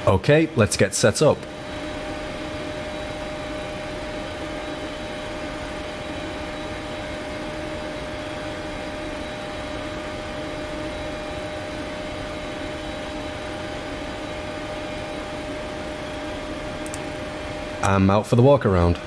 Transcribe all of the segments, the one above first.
Okay, let's get set up. I'm out for the walk around.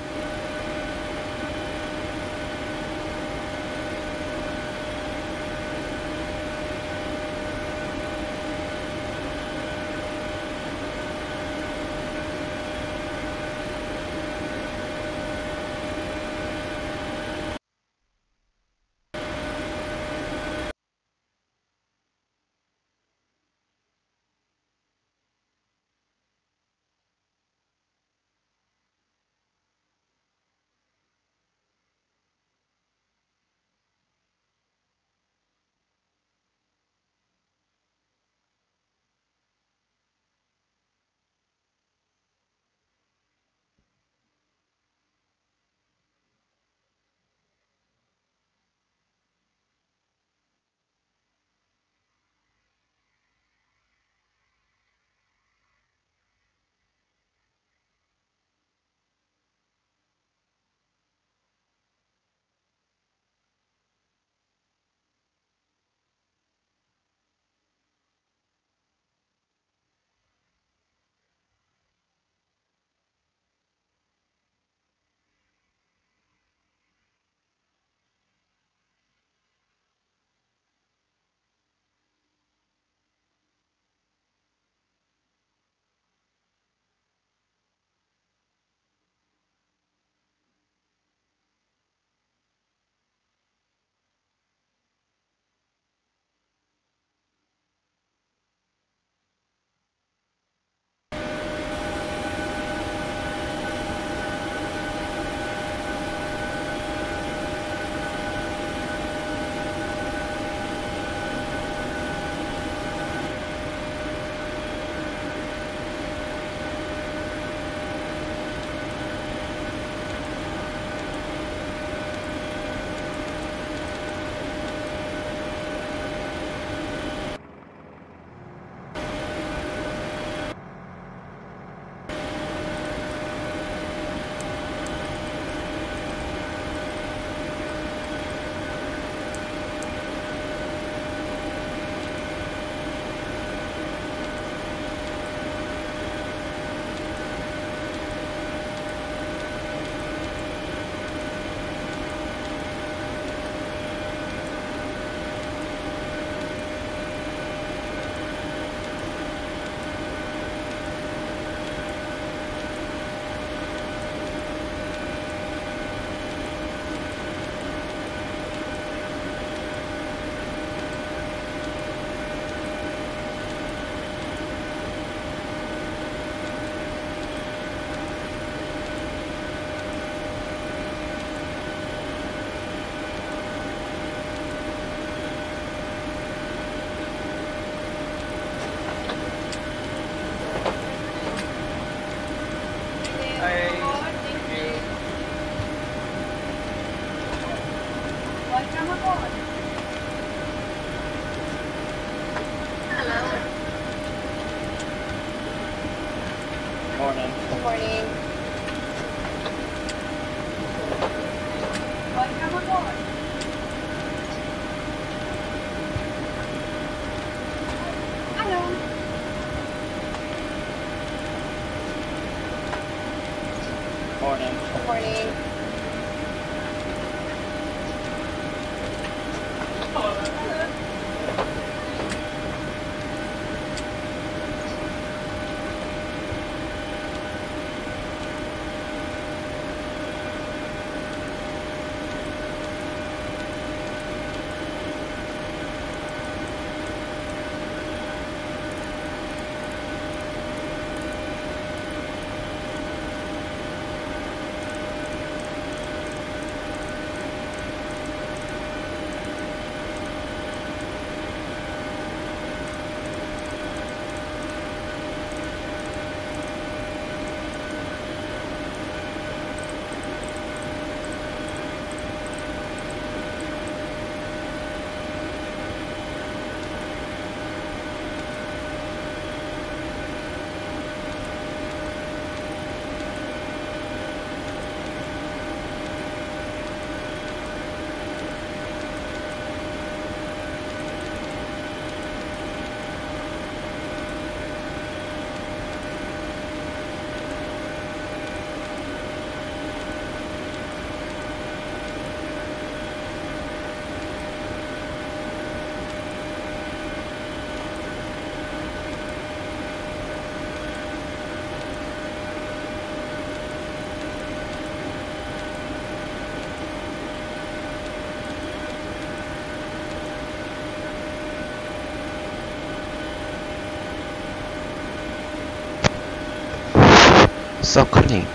서클링.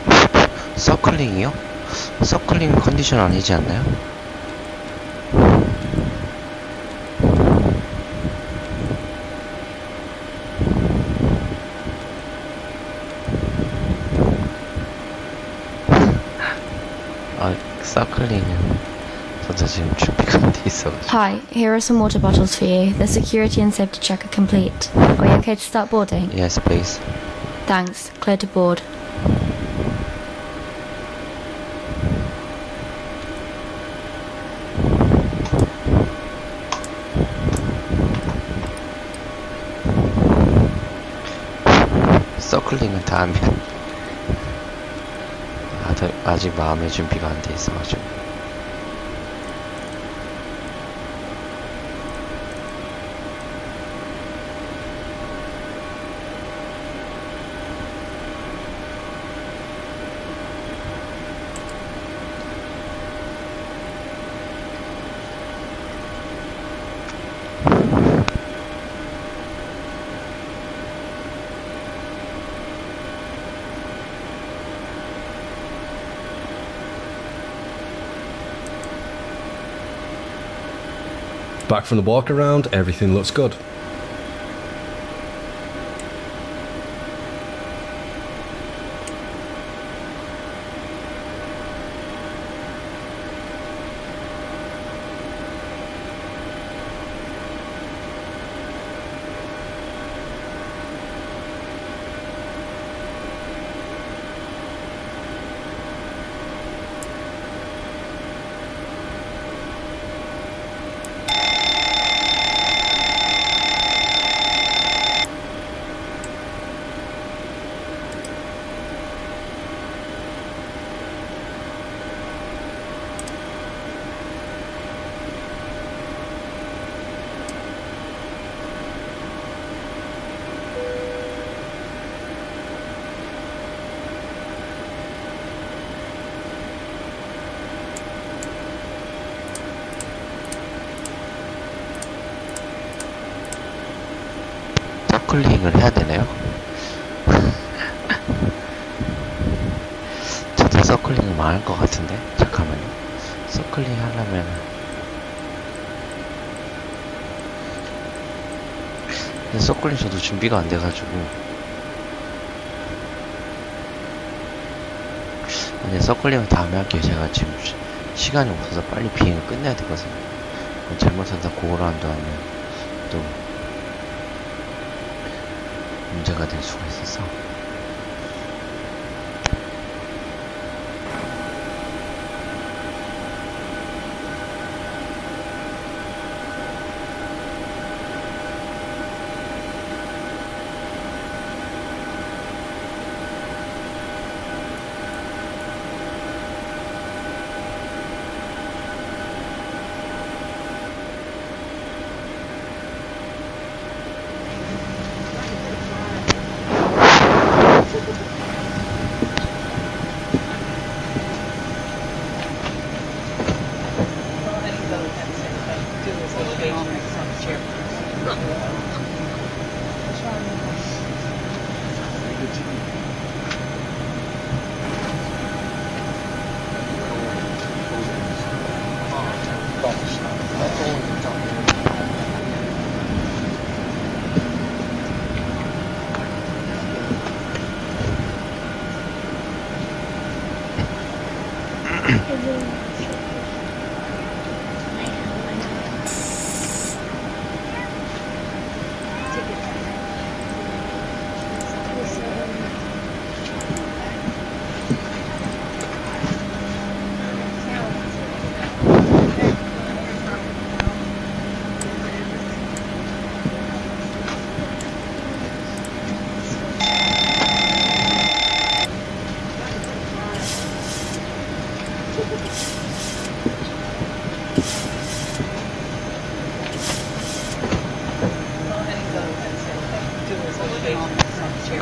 서클링이요? 서클링 컨디션 아니지 않나요? 서클링은 저도 지금 준비가 안 돼 있어가지고. Hi, here are some water bottles for you. The security and safety check are complete. Are we okay to start boarding? Yes, please. Thanks. Clear to board. 서클링은 다 하면 아직 마음의 준비가 안 돼 있어가지고. Back from the walk around, everything looks good. 서클링을 해야 되나요? 저도 서클링을 망할 것 같은데? 잠깐만요. 서클링 하려면 서클링 저도 준비가 안 돼가지고. 아니, 서클링은 다음에 할게요. 제가 지금 시간이 없어서 빨리 비행을 끝내야 되거든요. 잘못하다 고고라운드 하면 또 문제가 될 수가 있어서.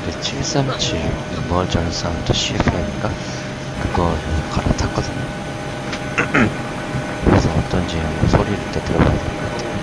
그 737 immersion 사운드 CFM인가? 그거 갈아탔거든요. 그래서 어떤지 한번 소리를 때 들어봐야 될 것 같아요.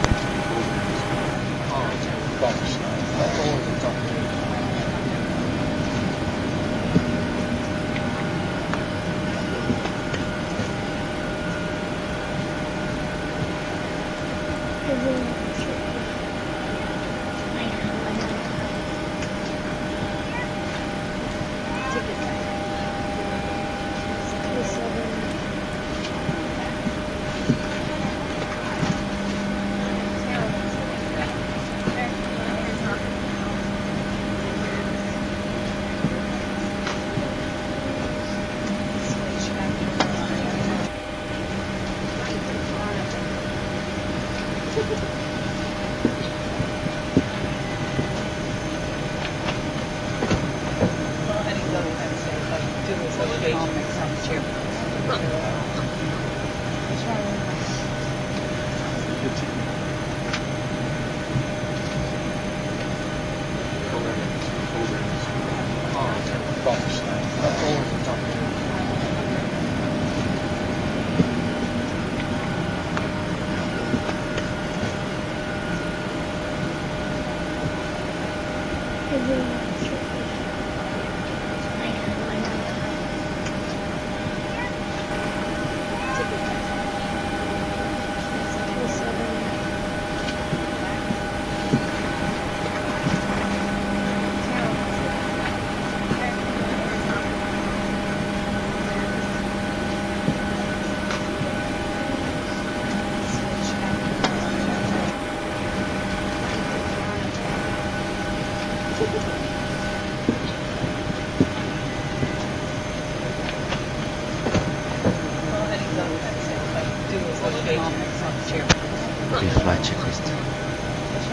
Pre-flight checklist.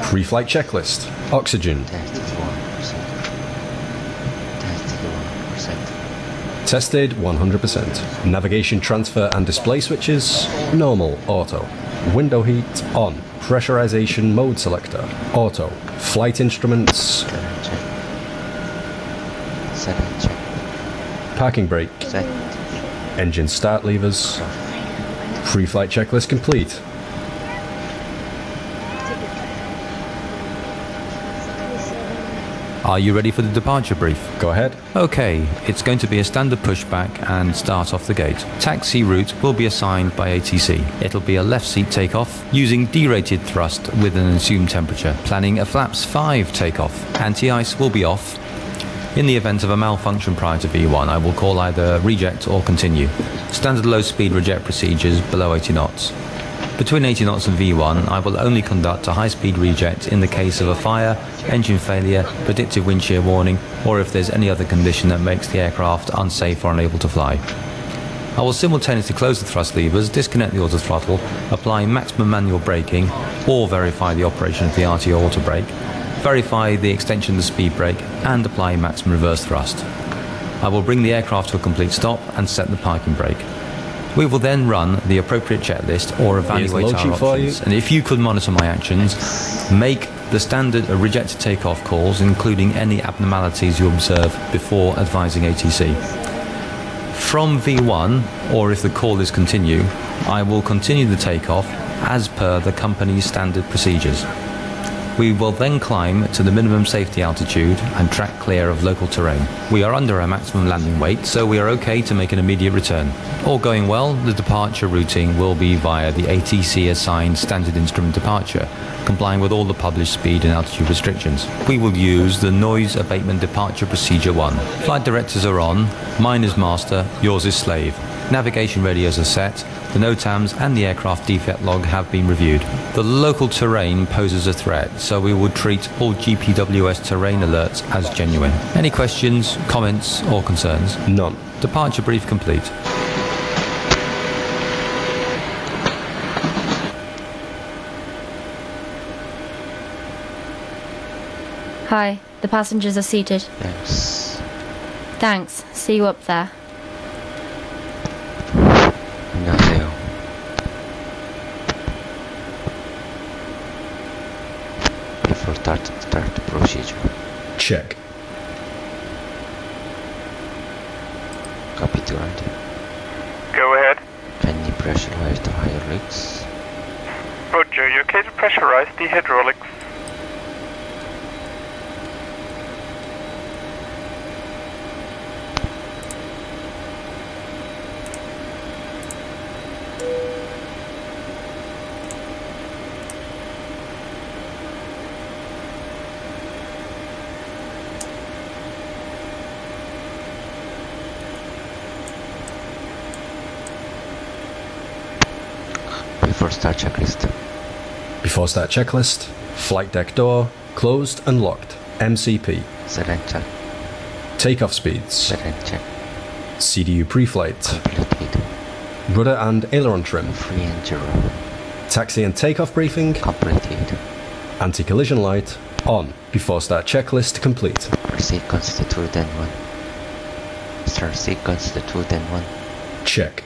Pre-flight checklist. Oxygen. Tested 1%. Tested 1%. Tested 100%. Navigation transfer and display switches. Normal. Auto. Window heat on. Pressurization mode selector. Auto. Flight instruments. Set and check. Parking brake. Set. Engine start levers. Pre-flight checklist complete. Are you ready for the departure brief? Go ahead. Okay, it's going to be a standard pushback and start off the gate. Taxi route will be assigned by ATC. It'll be a left seat takeoff using derated thrust with an assumed temperature. Planning a flaps 5 takeoff. Anti-ice will be off. In the event of a malfunction prior to V1, I will call either reject or continue. Standard low speed reject procedures below 80 knots. Between 80 knots and V1, I will only conduct a high-speed reject in the case of a fire, engine failure, predictive wind shear warning, or if there's any other condition that makes the aircraft unsafe or unable to fly. I will simultaneously close the thrust levers, disconnect the auto throttle, apply maximum manual braking, or verify the operation of the RTO auto brake, verify the extension of the speed brake, and apply maximum reverse thrust. I will bring the aircraft to a complete stop and set the parking brake. We will then run the appropriate checklist or evaluate our options. And if you could monitor my actions, make the standard rejected takeoff calls, including any abnormalities you observe before advising ATC. From V1, or if the call is continue, I will continue the takeoff as per the company's standard procedures. We will then climb to the minimum safety altitude and track clear of local terrain. We are under our maximum landing weight, so we are okay to make an immediate return. All going well, the departure routing will be via the ATC assigned standard instrument departure, complying with all the published speed and altitude restrictions. We will use the noise abatement departure procedure 1. Flight directors are on, mine is master, yours is slave. Navigation radios are set, the NOTAMs and the aircraft defect log have been reviewed. The local terrain poses a threat, so we will treat all GPWS terrain alerts as genuine. Any questions, comments or concerns? None. Departure brief complete. Hi, the passengers are seated. Thanks. Thanks. See you up there. 안녕하세요. Before start the procedure. Check. Copy to right. Go ahead. Can you pressurize the hydraulics? Roger, you okay to pressurize the hydraulics? Before start checklist. Before start checklist, flight deck door, closed and locked, MCP. Set and check. Takeoff speeds, Set and check. CDU pre-flight, Completed. rudder and aileron trim, Free and 0. taxi and takeoff briefing, Completed. anti-collision light, on. Before start checklist complete. Sequence to 2 then 1. Start sequence to 2 then 1. Check.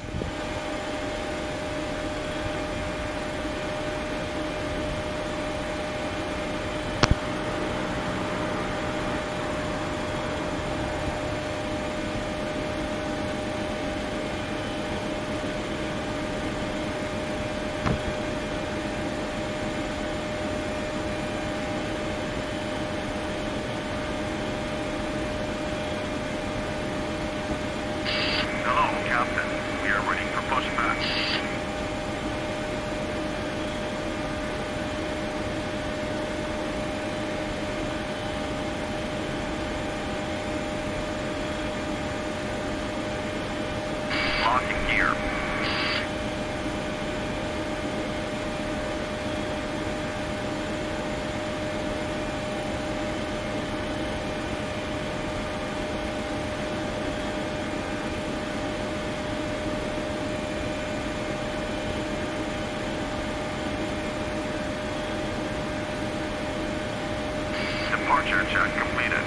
Departure check completed.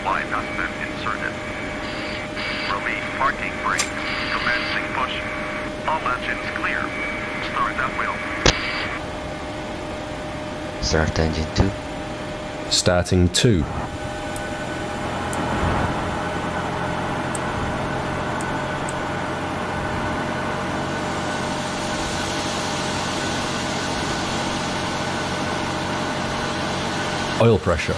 Flight has been inserted. Release parking brake. Commencing push. All engines clear. Start at wheel. Start engine 2. Starting 2. Oil pressure.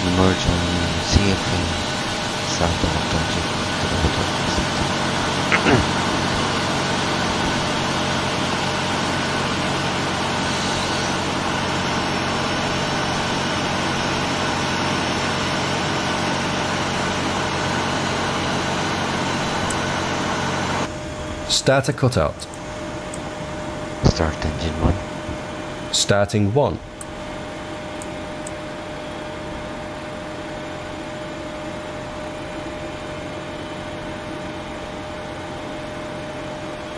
Immersion CFA. Start engine. Starter cutout. Start engine 1. Starting 1.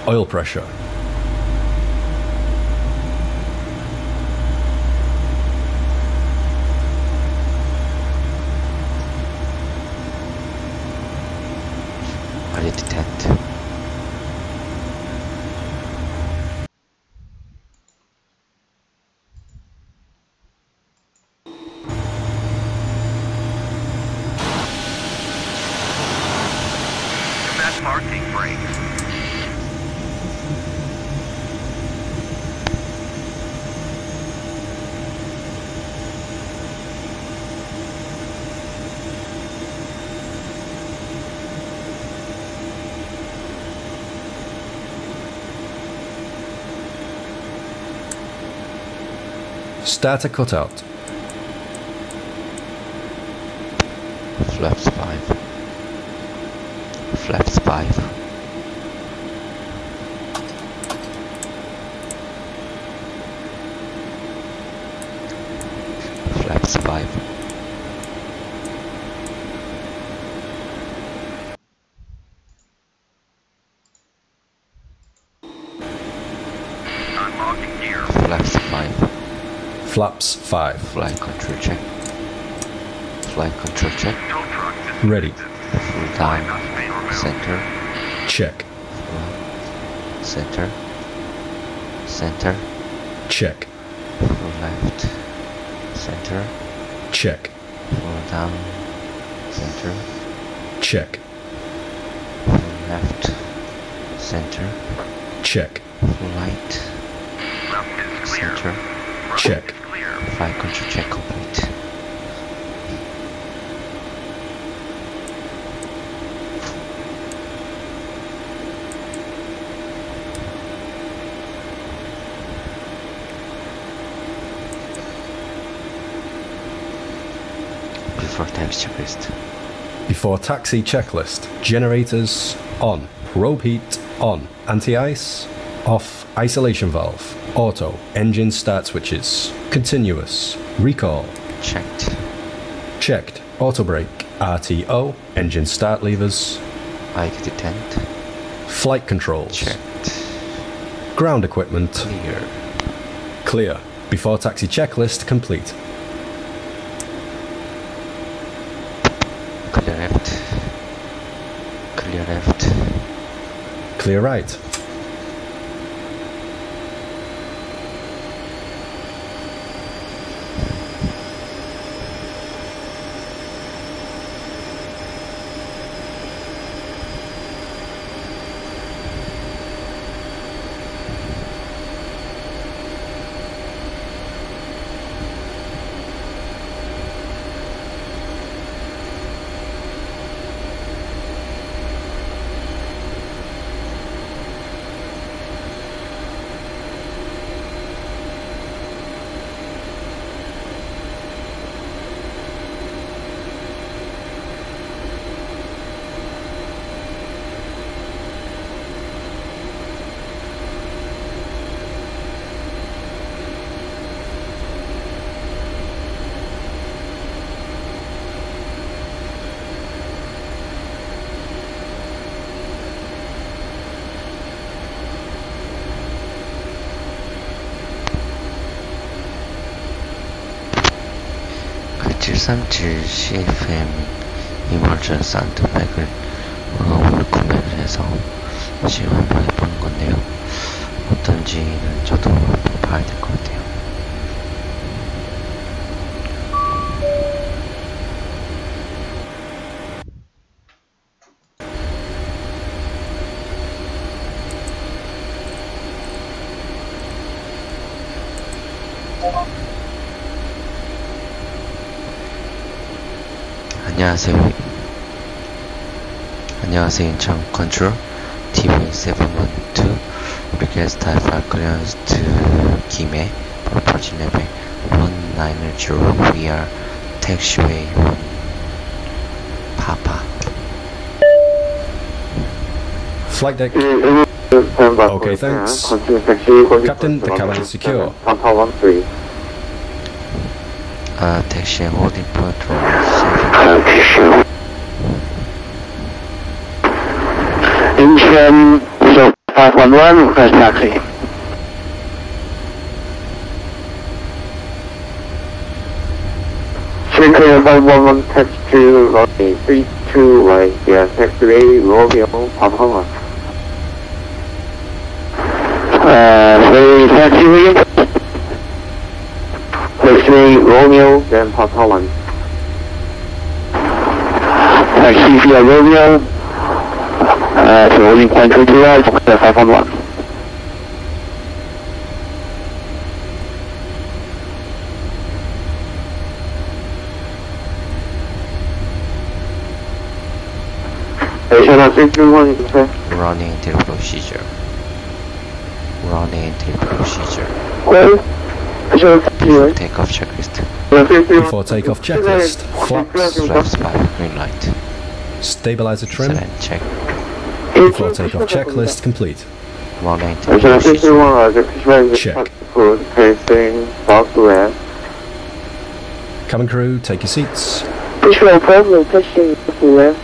Oil pressure. Ready to tent. Command parking brake. Starter cutout. Flaps 5. Flaps 5. Flaps 5. Unlocking gear. Flaps 5. Flaps 5. Flight control check. Flight control check. Tow truck is Ready. Full down. Center. Check. Center. Center. Check. Full left. Center. Check. Full down. Center. Check. Full left. Center. Check. Full right. Left is clear. Center. Check. Clear. Flight control check complete. before taxi checklist. Before taxi checklist. Generators on. Probe heat on. Anti-ice off. Isolation valve. Auto. Engine start switches. Continuous. Recall. Checked. Checked. Auto brake. RTO. Engine start levers. Bike detent. Flight controls. Checked. Ground equipment. Clear. Clear. Before taxi checklist complete. Clear left. Clear left. Clear right. P3D CFM immersion 사운드백을 오늘 구매를 해서 지금 한번 해보는 건데요. 어떤지는 저도 한번 봐야 될 것 같아요. 안녕하세요. 인천 컨트롤 TV712 request type file clearance to 김해 property level 190 VR taxiway 1 Papa. Flight deck. Okay, thanks. Captain, the cabin is secure. Taxi holding point for Incheon, so 511, request taxi. Incheon 511, taxi to runway 32 right, yeah, taxiway, Romeo, Papa. Taxiway, taxiway, Romeo, then Papa 1. Taxi via Romeo. So holding point 22 right, 511. running into procedure. Running into procedure. Takeoff checklist. Before takeoff checklist. Flaps. Flaps 5, green light. Stabilizer trim. Excellent, check. Before takeoff checklist complete. Running into procedure. Check. Facing southwest. Cabin crew, take your seats. Visual problem, touching southwest.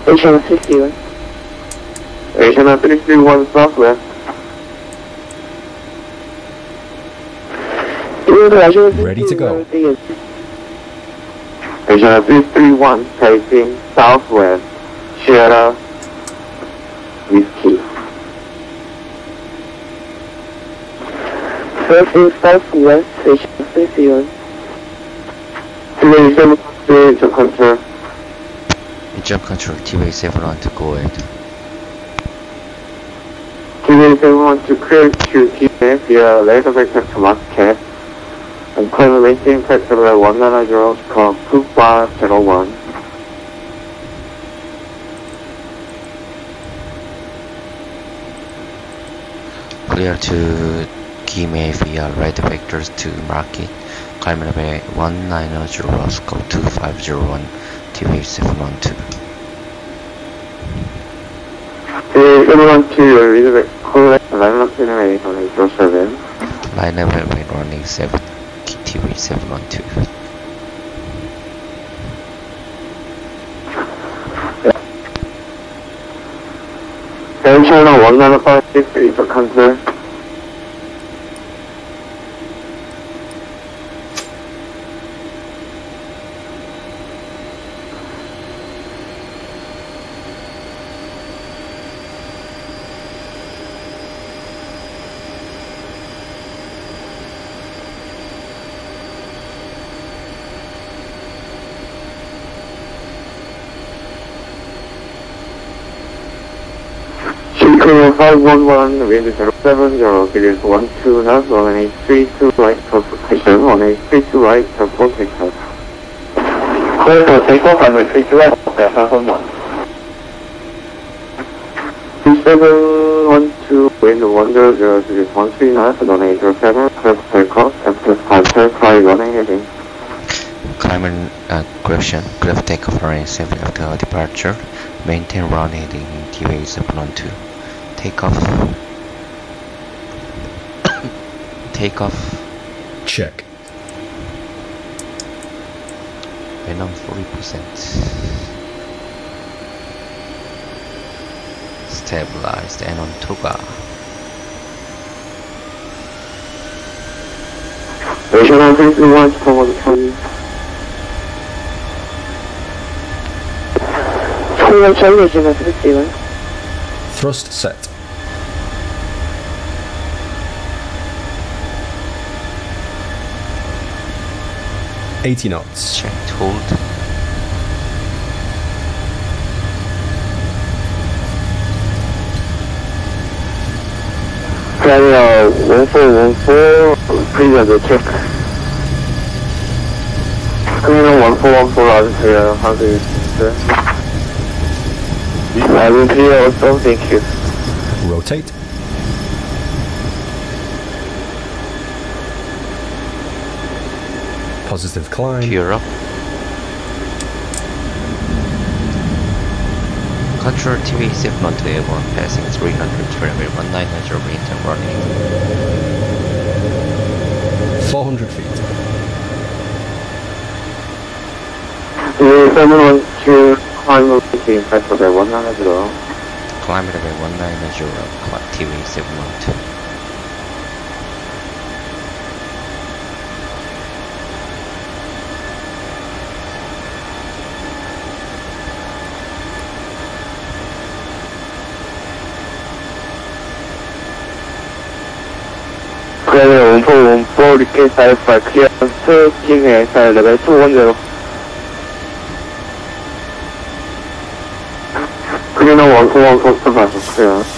Asian 61. Asian 331 southwest. Ready to go. Asian 331 facing southwest. Sierra Whiskey. Facing southwest, Asian 61. Incheon control. Incheon control TV7 to go ahead. TV7 to clear to Kimei via laser vector to market. And claim racing factor 190 from 2501. Clear to Kimei via right vectors to market Climb level 190, scope 2501, TV712. 712, read correct line of generation on 807. Line level 187, TV712. China 1956 is a cancel. Chico 511, wind 070, series 12 knots, 1832 right, transportation, 1832 right, transportation. Clear for takeoff and retreat to right, 511. 2712, wind 100, series 13 knots, 1807, clear for takeoff, after 5 heading. Climb correction, clear for takeoff runway 7 after departure. Maintain run heading TV712. Takeoff. Takeoff. Check. Venom 40%. Stabilized and on Toga. Regional 321, forward 20. Thrust set. $80 knots. Checked, hold. Carrier 1414, previous check. Carrier 1414, out here, how do you say? I will clear also, thank you. Rotate. Positive climb. Gear up. Control TV712 airborne passing 300 runway 190 meter running. 400 feet. 712, climb between press level 190. Climb level 190, TV712. Carrier 1414, request alpha clearance, King SR level 210. Carrier 1414, clearance.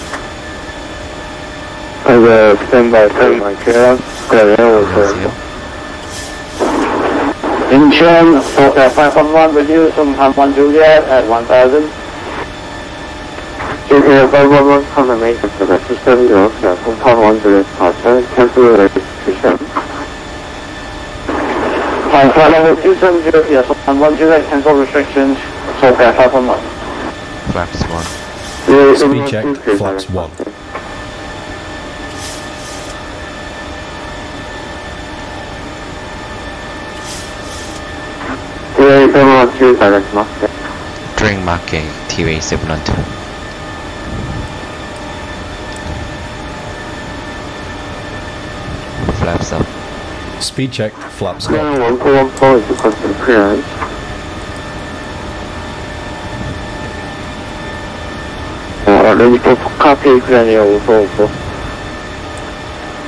As a standby clearance, Carrier also. Incheon, 511, reduce from 1 Juliet at 1000. Carrier 511, confirmation for the system, from 1 Juliet departure, cancel registration. 511, 270, yes, 1 Juliet, cancel restrictions, so 511. Flaps 1. Speed check, flaps 1. TV712, direct market. During marking TV712. Flaps up. Speed check, flaps Carrier up. 1414 is the constant clearance. Ready for copy, Carrier 1414.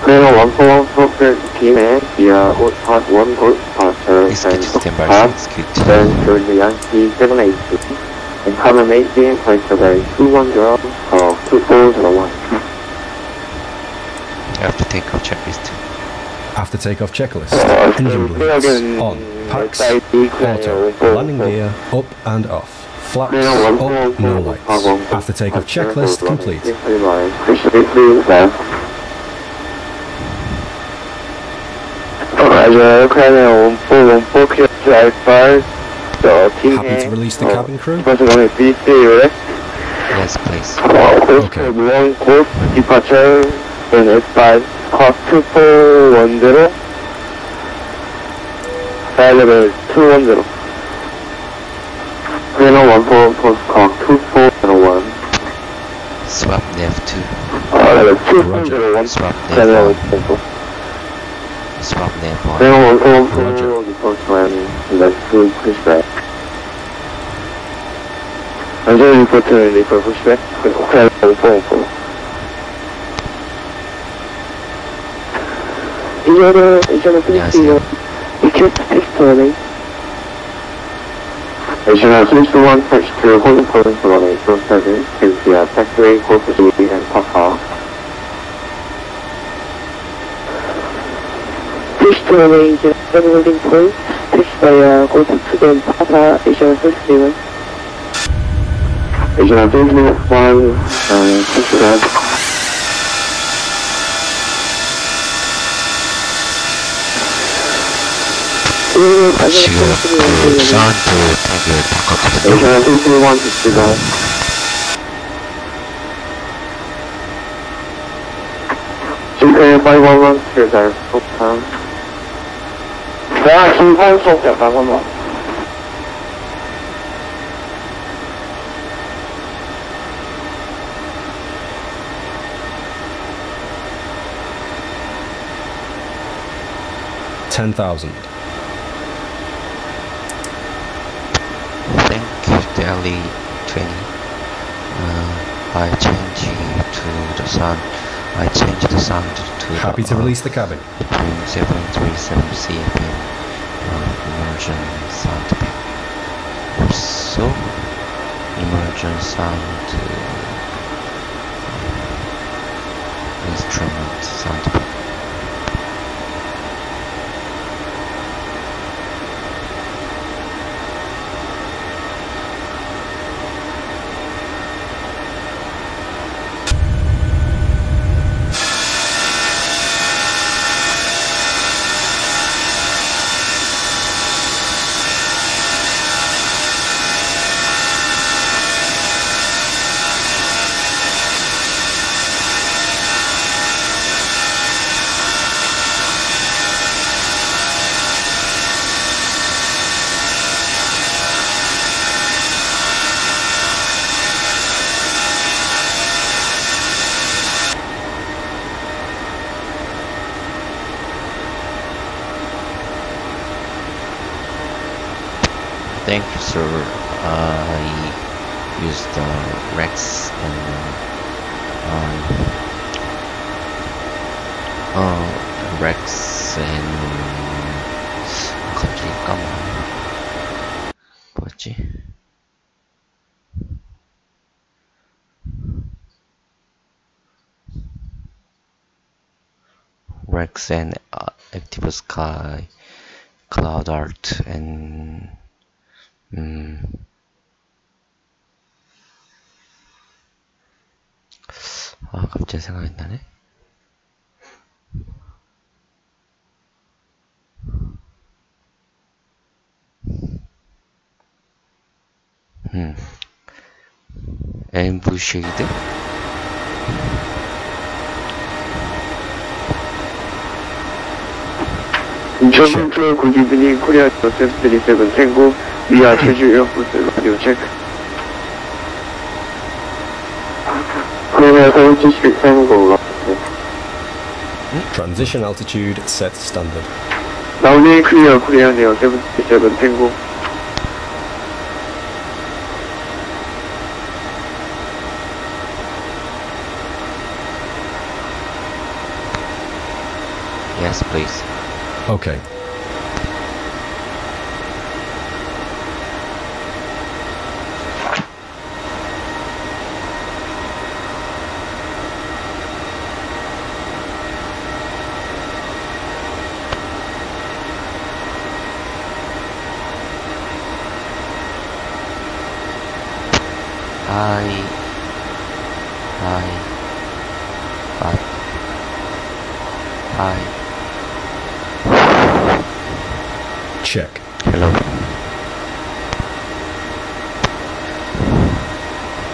Carrier 1414, clear to PMDG via part 1 group departure. Execute standby, execute. Then to the Yankee 782. And common mating, place level 210, 2401. After takeoff checklist. After takeoff checklist. Engine bleeds. On. Packs. Auto. Landing gear. Up and off. Flaps. Up. No lights. After takeoff checklist complete. Alright, Roger, Canada 1414 clear to Alpha. Happy to release the cabin crew? Departure B3, right? Yes, please. Okay. 1 course, departure in S5, cost 2410. Flight level 210. Canada 14 post call 2401. Swap nav 2. Level 201. Swap Canada nav 1. 14. Swap nav 1. Canada 14 Roger. report Miami. Let's do pushback. Roger, report pushback. Canada 14. 안녕하세요. Additional 321 touch to holding point for on 807 to the factory corpus and top off. Push to arrange a holding point, push by corpus to the Papa, additional 331. Additional 331, push around. 지금 그 사운드 태그를 바꿨거든요. Additional 331 push around. GK 511 here's our full time. 자, 김판 수업자 511. $10,000. Thank you, Delhi 20. I change to the sound. I change the sound to Happy to release the cabin. B737 CFM immersion sound pack. Also, immersion sound instrument sound pack. Thank you, sir. I used the Rex and Rex and 갑자기 까먹었네. 뭐였지? Rex and Activesky, Cloud Art and 갑자기 생각이 나네. MV 쉐이드? Incheon good evening, Korea 737 Tango, we are Jeju Airport radio check. Korea 737 Tango. Transition altitude set standard. Now clear Korea 737 Tango. Yes, please. Okay. Hi. Check. Hello.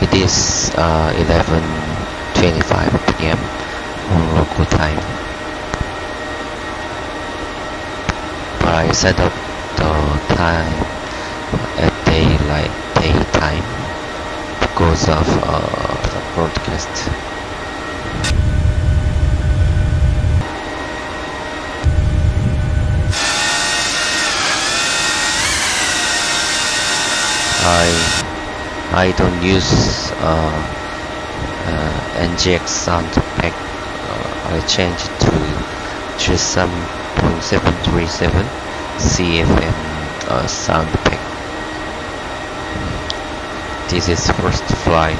It is 11:25 p.m. on local time. But I set up the time at daytime because of the broadcast. I don't use NGX sound pack. I changed to Justsim 737 CFM sound pack. This is first flight.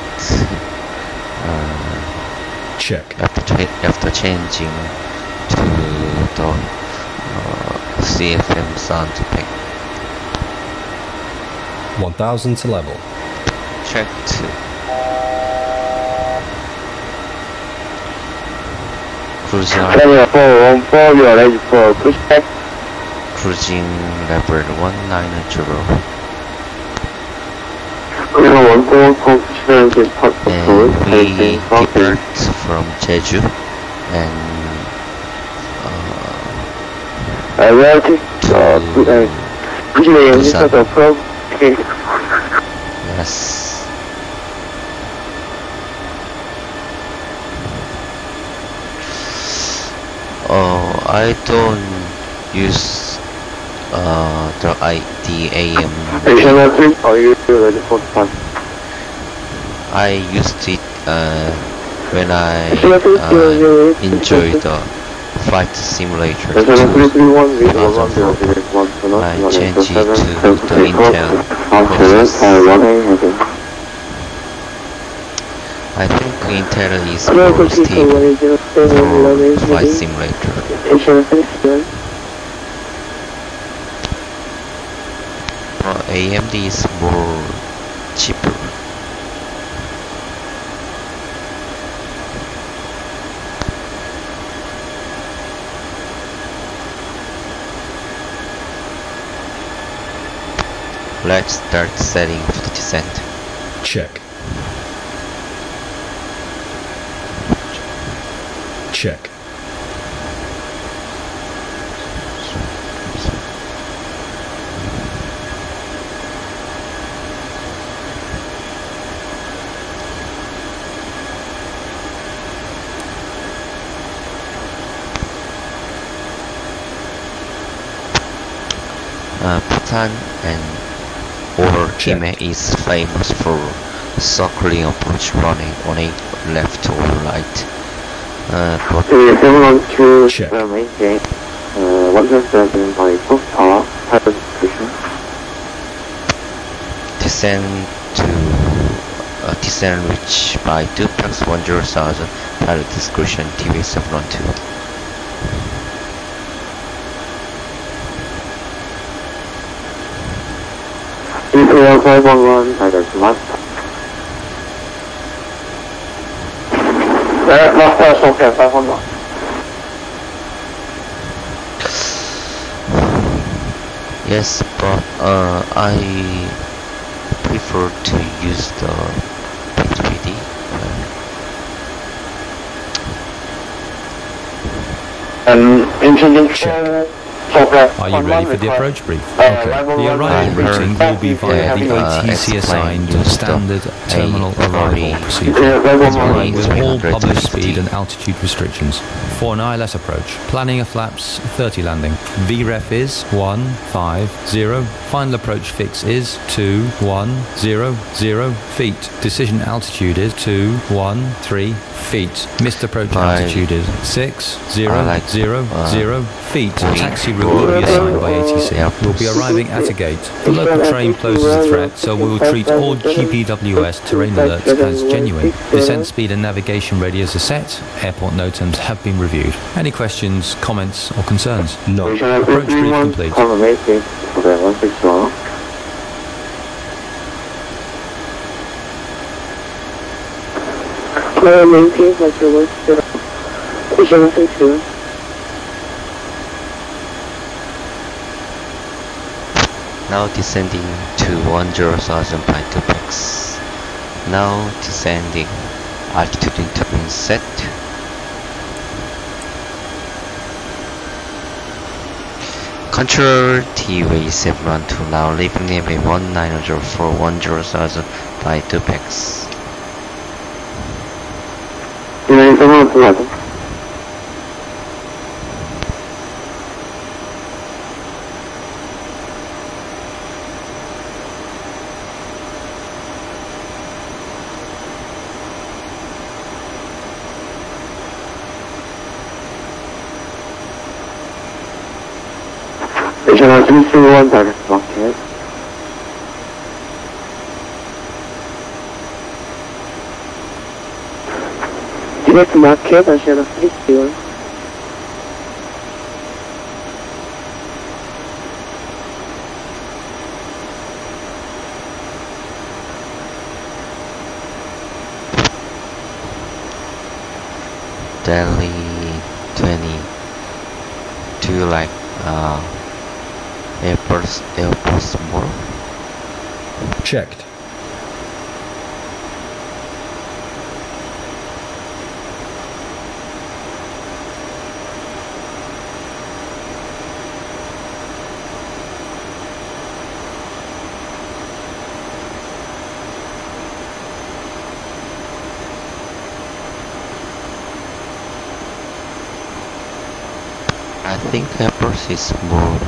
Check. After changing to the CFM sound pack. 1000 to level. Check 2. Cruising level 190. And we depart from Jeju and to Busan. Yes. I don't use the AM. I used it when I enjoy the flight simulator 2004. I changed it to the Incheon process. I think Intel is more stable for flight simulator. AMD is more cheaper. Let's start setting for the descent. Check. Check. Busan and Orbx is famous for circling approach running on a left or right. But check. Descent reach by duplex 10,000 pilot discretion TV 712. Yes, but I prefer to use the P3D. Check. Are you ready for the approach brief? Okay. The arrival routing will be via the ATC assigned standard terminal arrival procedure, complying with all published speed and altitude restrictions. For an ILS approach, planning a flaps 30 landing. VREF is 150. Final approach fix is 2100 feet. Decision altitude is 213 feet. Missed approach altitude is 6000 feet. Taxi route will be assigned by ATC. We'll be arriving at a gate. The local train poses a threat, so we will treat all GPWS terrain alerts as genuine. Descent speed and navigation radius are set. Airport NOTAMs have been reviewed. Any questions, comments or concerns? No. Approach brief complete. Maintain like your work still. Now descending to 10,000 by 2px. Now descending. Altitude interval set. Control TV712 now leaving navy 1904 10,000 by 2px. One target market. Direct market, I shall have 61. Delhi 20 do you like airports more? Checked. I think airports is more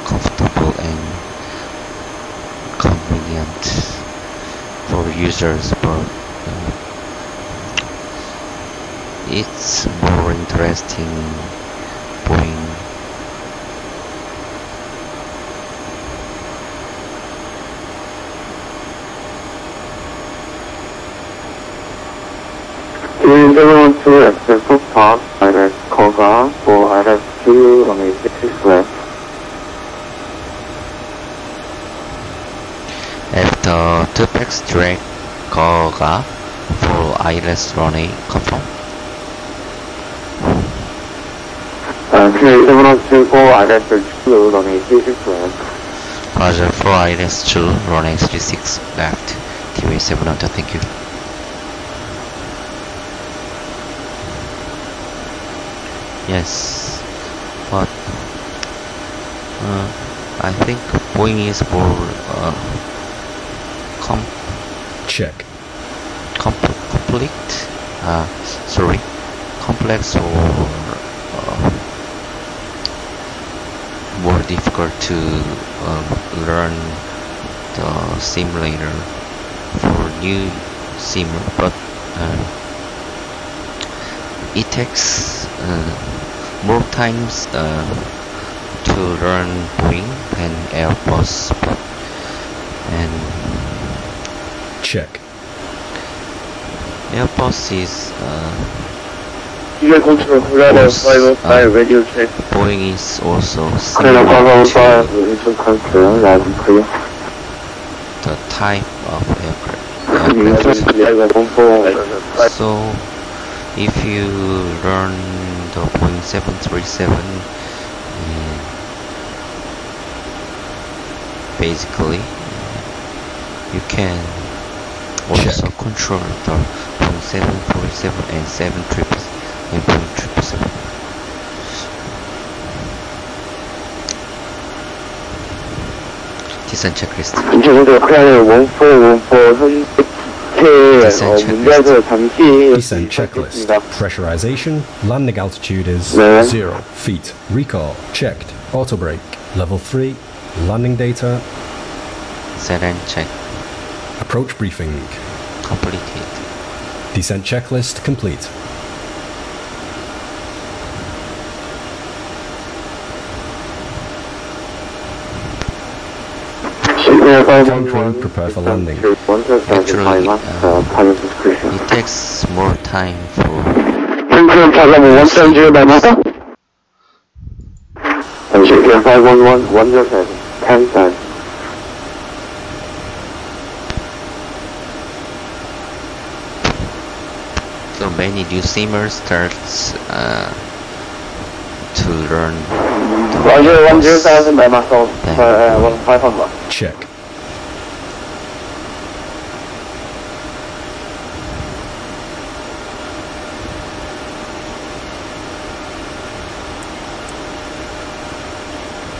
comfortable and convenient for users, but it's more interesting Boeing. Everyone to access park, either Toga or either two on a 6 left. After 2px direct Toga for ILS runway confirm. Everyone to go either 2 on a 36 left. Roger, for ILS 2 runway 36 left. TV 700, thank you. Yes, but I think Boeing is more complex or more difficult to learn the simulator for new simmer, but it takes more times to learn Boeing than Airbus, and check. Airbus is Boeing is also similar to the type of aircraft. So if you learn the Boeing 737, basically you can also control the Boeing 747 and 777 and Boeing 777. Descent checklist. Descent checklist. Pressurization. Landing altitude is 0 feet. Recall checked. Auto brake. Level 3. Landing data. Set and check. Approach briefing. Completed. Descent checklist complete. Cabin crew prepare for landing. Actually, it takes more time for so many new simmers starts to learn the Roger, bus. 10,000 by muscle, Then 1500. Check.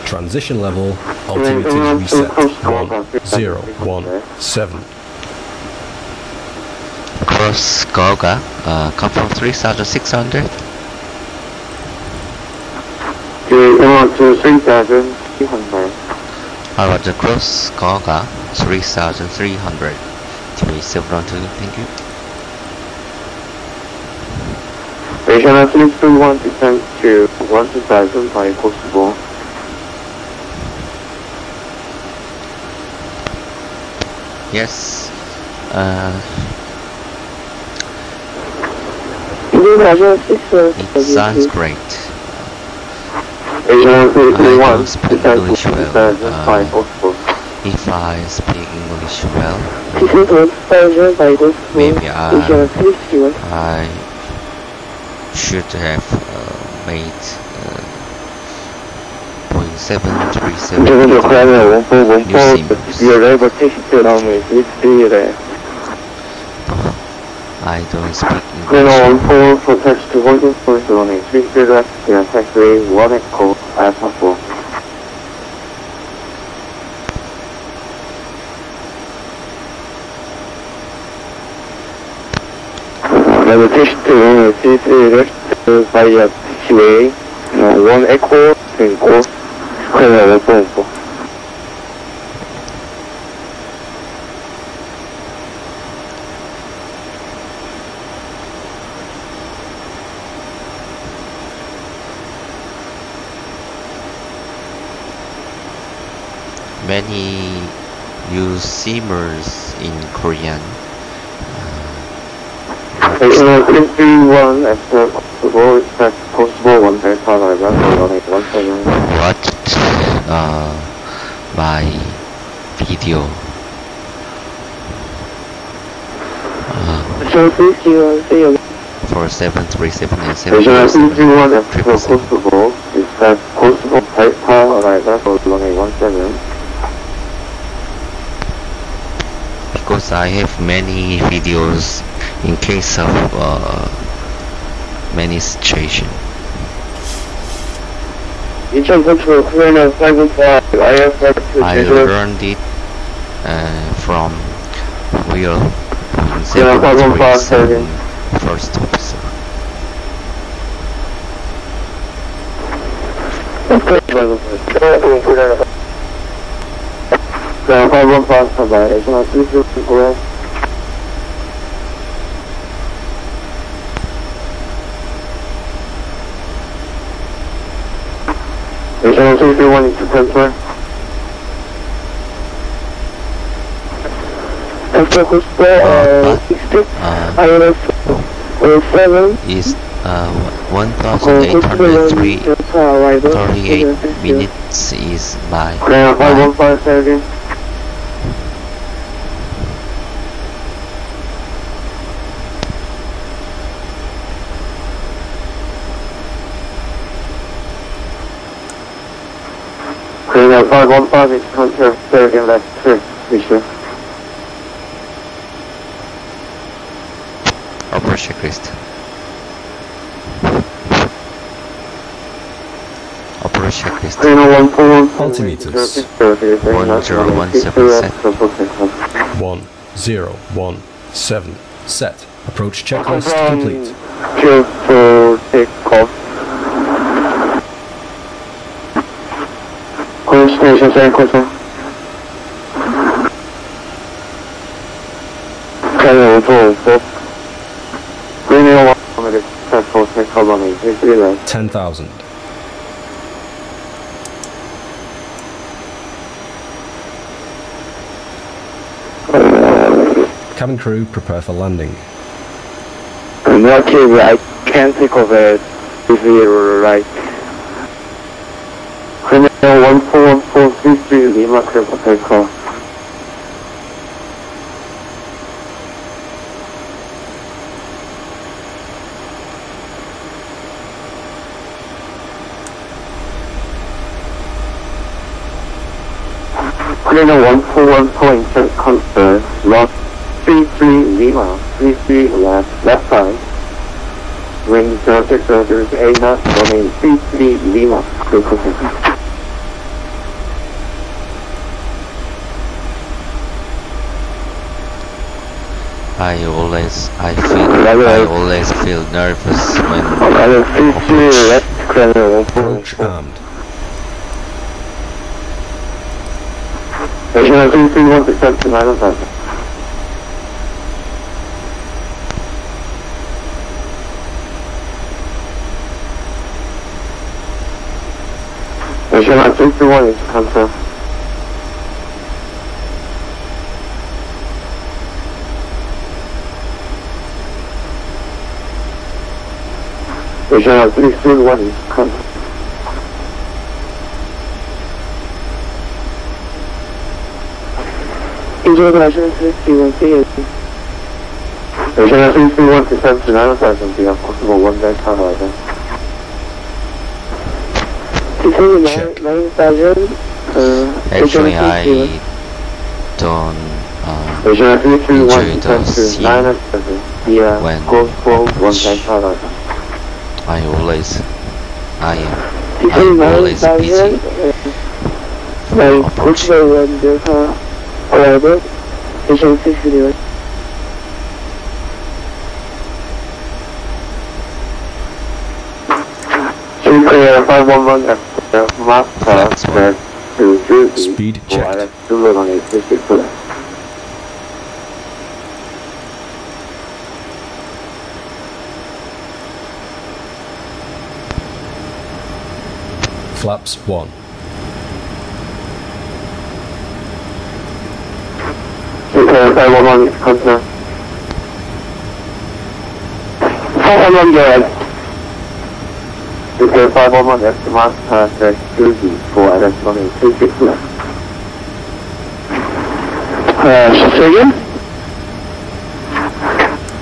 Transition level, altimeter reset, 1017. Cross Toga, confirm 3600. To 3,300. How about the cross Toga, 3300. TV 712, thank you. Regional 331 descent to 1,000 by possible. Yes. It sounds great. Regional I 331 don't speak descent English to well. 1,000 by possible. If I speak English well, maybe I should have made Boeing 737 I don't speak English. protect to holding force on a 3 left, taxi 1 echo, Alpha 4. Levitation to C3 left via QA, 1 echo, and course, square level. Many use Simmers in Korean. Regional 331 after possible, expect possible 1 delta arrival for 17. Watched my video for 737 and Regional 331 after 777. possible, expect possible delta arrival for 17. Because I have many videos in case of many situations. Incheon control, Korean 515, I learned it from real 737 first officer. Ground 515 by Regional 331. Regional 331 is to transfer. After Hospital, 60, INS 07. Is 1803 38 minutes is by Ground 515 Korean 515 is contact 30 left 3, Visual. upper checklist. Upper checklist. Korean 141 Altimeters. 1017 1017. Set. Approach checklist complete. Just for takeoff. Station San Carrier 204. Green 1 minute, transport takeoff on a 3 left. 10,000. Cabin crew, prepare for landing. Luckily, I can't take off it if you're right. Criminal 1443 Lima clear for takeoff. Cleaner 141 point, check confirm, lost 33 Lima, 33 left side. Wind 0608 knots, running 33 Lima, to position. I always feel nervous when Approach armed. Station 331 Station 331 is confirmed. Station 331 is confirmed. Introduction 331 Station 331 to 79,000 be a possible one-day tunnel item. actually I don't enjoy the scene when I'm always busy for approaching. Speed checked. Flaps 1. Okay, 511, that's the master, that's Jeju, for that's running 36 left. Say again?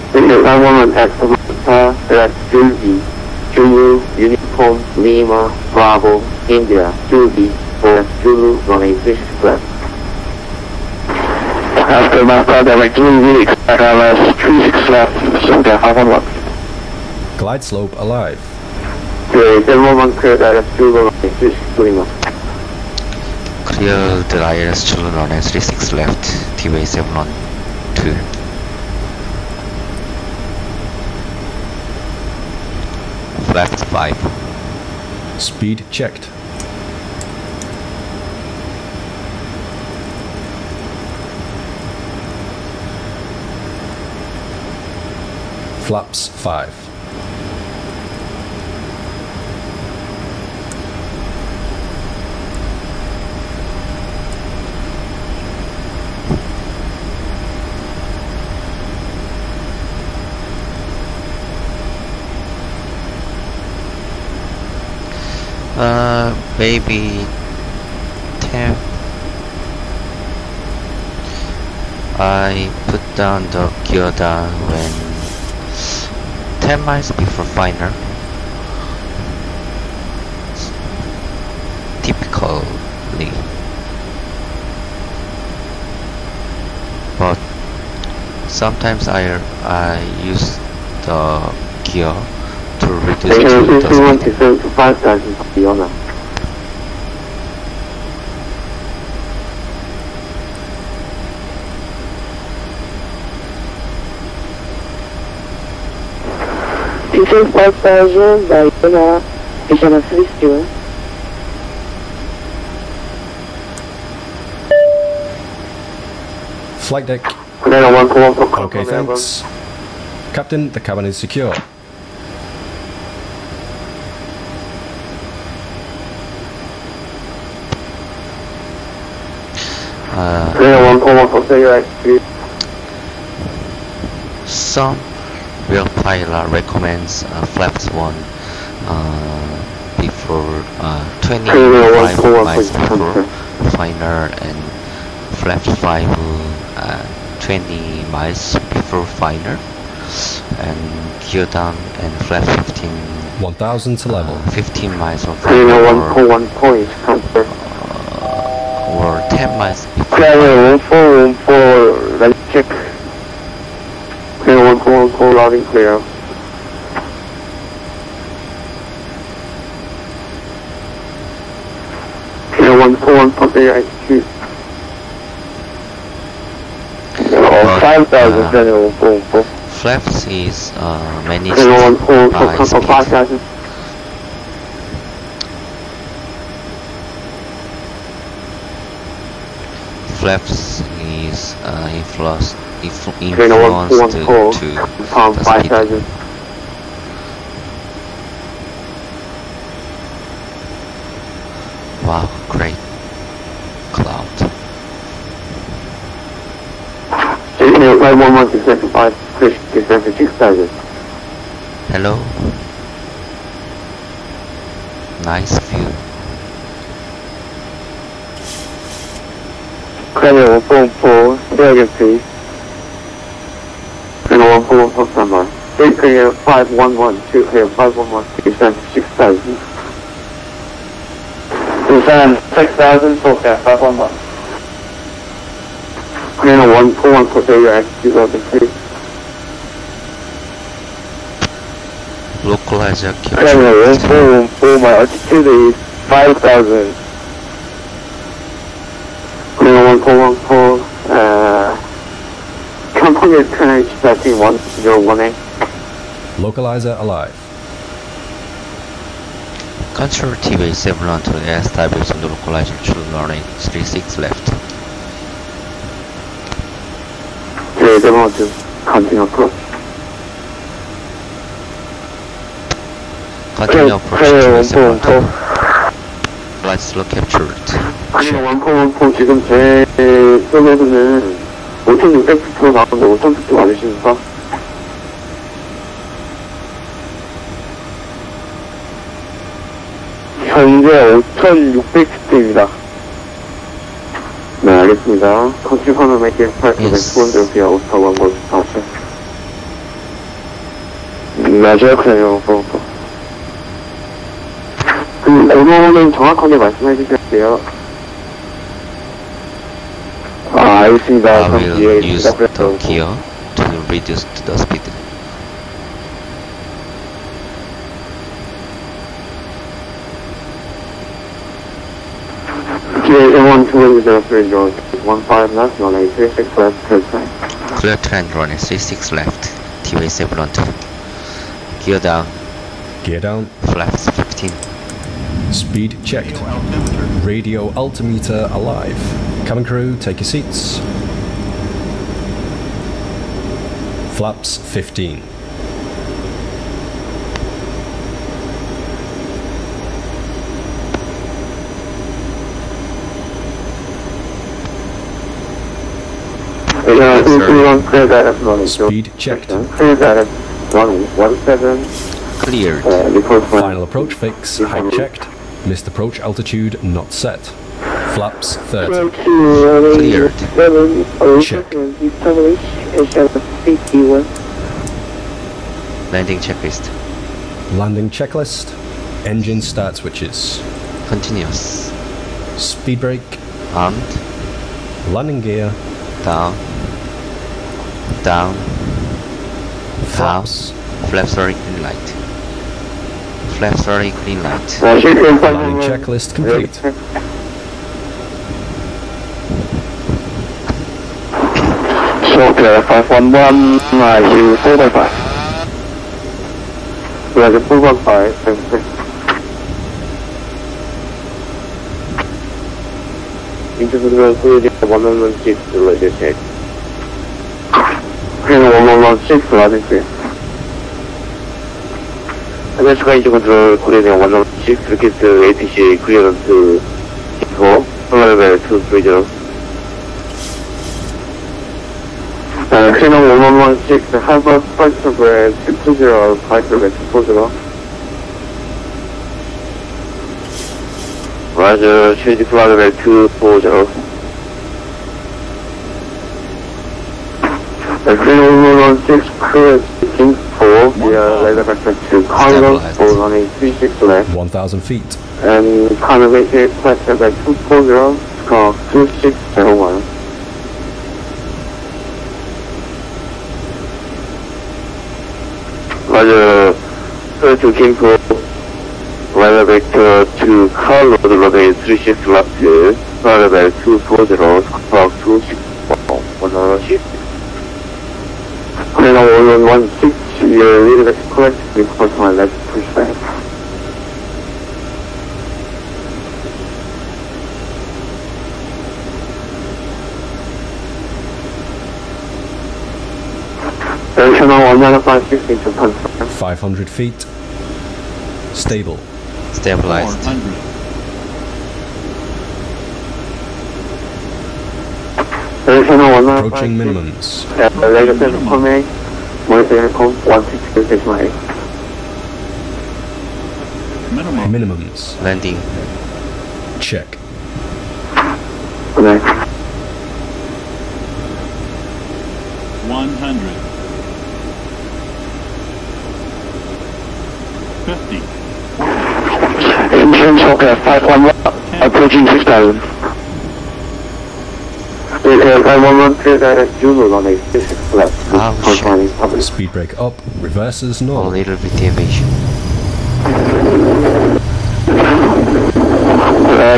Okay, 511, that's the master, that's Jeju, Jeju, Uniform, Lima, Bravo, India, Jeju, for Jeju, running 36 left. After master, direct Jeju, expect 36 left, so they're 511. Glide slope alive. Clear the ILS children on S36 left, TWA 712. Left 5. Speed checked. Flaps 5. Maybe 10. I put down the gear down when 10 miles before final. Typically, but sometimes I use the gear to reduce the speed. Station 5000 by Station 361. Flight deck. Okay, thanks. Captain, the cabin is secure. Some real pilot recommends flaps 1 before 25 miles before final, and flaps 5 20 miles before final, and gear down and flaps 15 1000 to level. 15 miles of final, or 10 miles before. Clear 1414, let's check. Clear 1414, loud and clear. Clear 1414, IQ. 5,000, clear 1414. Flaps is managed Clear by 1414, speed. 5,000. Flaps is influenced Clear to 1414, the speed. 5,000. Wow, great cloud. Clear 511, 6,000. Hello. Nice view. Clear 144, say again please. Clear 144, standby. Clear 511, clear 511, 6,000. Busan 6,000, so clear 511. Clear 141, say your attitude, please. Localizer Clear 144, my altitude is 5,000. Clear 1414, company currently expecting 1018. Localizer alive. Control TV 7 on to the establish on the localizer to running 36 left. Okay, they want to continue approach. Continue approach to 7 on Flights low captured. Clear 1414, 지금 제 서버는 5,600피트 나오는데 5,000피트 맞으십니까? 현재 5,600피트입니다. 네, 알겠습니다. 컨트롤 하나 make it 8,100 via Ottawa 144. 맞아요, 그래요, 그 번호는 정확하게 말씀해 주셔야 돼요. 아, 알겠습니다. I 그럼 will 뒤에 use the gear to reduce the speed. 뒤에 112 15 left, 136 left, turn right. Clear trend running 36 left. TV 7 on 2. Gear down. Gear down. Flaps 15. Speed checked. Radio altimeter alive. Cabin crew, take your seats. Flaps 15. Speed checked. Clear that at 117. Cleared. Final approach fix, height checked. Missed approach altitude not set. Flaps 30. Cleared. Check. Landing checklist. Landing checklist. Engine start switches. Continuous. Speed brake. Armed. Landing gear. Down. Down. Flaps. Flaps are green light. Flaps are green light. Landing checklist complete. So clear 511, you 4x5. We have a 4x5. Interpretation clear 116, let us check. Clear 116, let us check. Sky control clear 116, request ATC clearance info, level 230. Clear 116, have a flight progress 220, flight progress 240. Roger, change flight level 240. Clear 116, clear 4 via level vector to Congo for running 36 left. 1,000 feet. And Congo make it flight level 240, squawk 2601. Roger, to Kimpo, weather vector to Kuala Lumpur runway 36 left, level 240, squawk 264, 106. Clear now 1116, your leader is correct, report my left pushback. Channel 19516 to confirm. 500 feet. Stable. Stabilized. 400. Channel 19516. Approaching minimums. Later send information. Monitor com 162.8. Minimum. Minimums. Landing. Check. Good night. 100. 50. Incheon Toga 511, approaching 6000. 511, clear direct Jeju on a 36 left. Oh, Confirming public. Speed brake up. Reverses A normal. little bit deviation.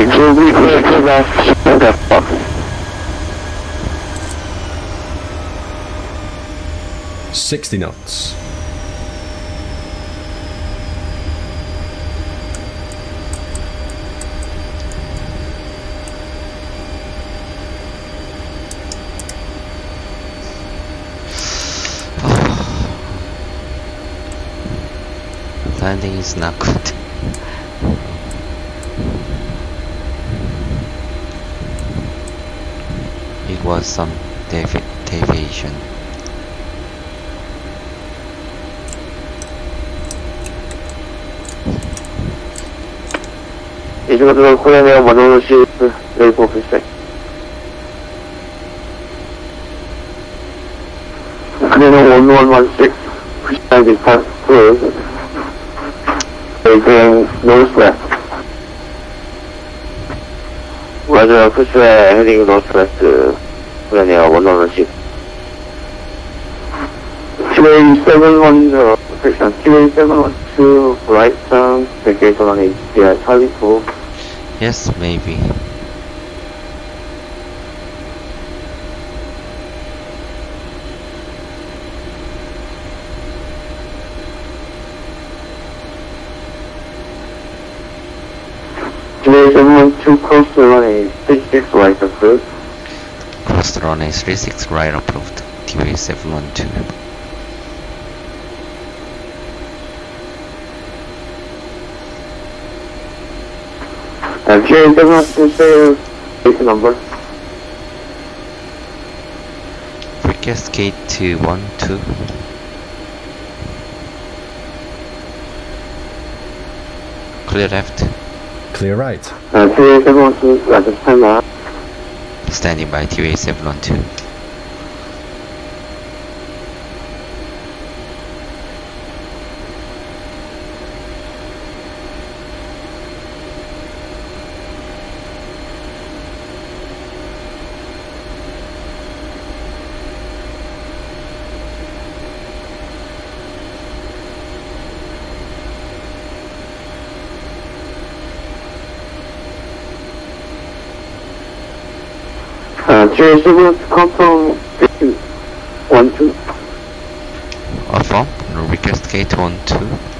Globally clear left. 60 knots. Landing is not good. It was some deviation. 이쪽으로 코리아네어 106, 레이포 필색. 코리아네어 1116, pushback past cruise. Being northwest. Roger, pushback heading northwest, 코리아네어 116. QA710, section QA712, right turn, vacation on HDI Charlie 4. Yes, maybe. QA712, close to runway 36 right approach. Cross the runway 36 right approved. TVA 712. QA712, say base number. Request gate to 12. Clear left. Clear right. QA712, at the time up. Standing by TVA 712. QA712, confirm 12. Affirm. Request gate 12.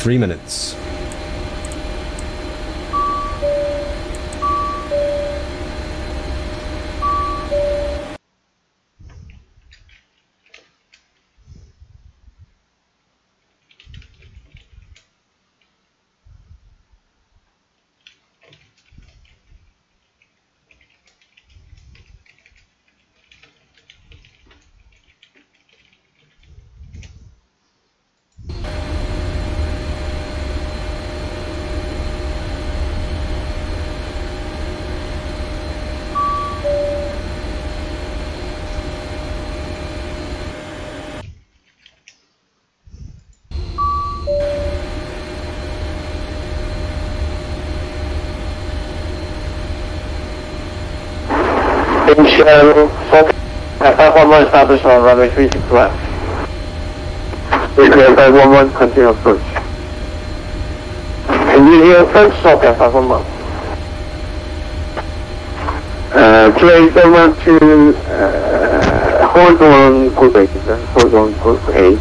Three minutes. Incheon, Flytampa established on runway 36 left. Declare 511, continue approach. Nvidia approach, stop at 511. Play someone to hold on Golf 8, hold on Golf 8.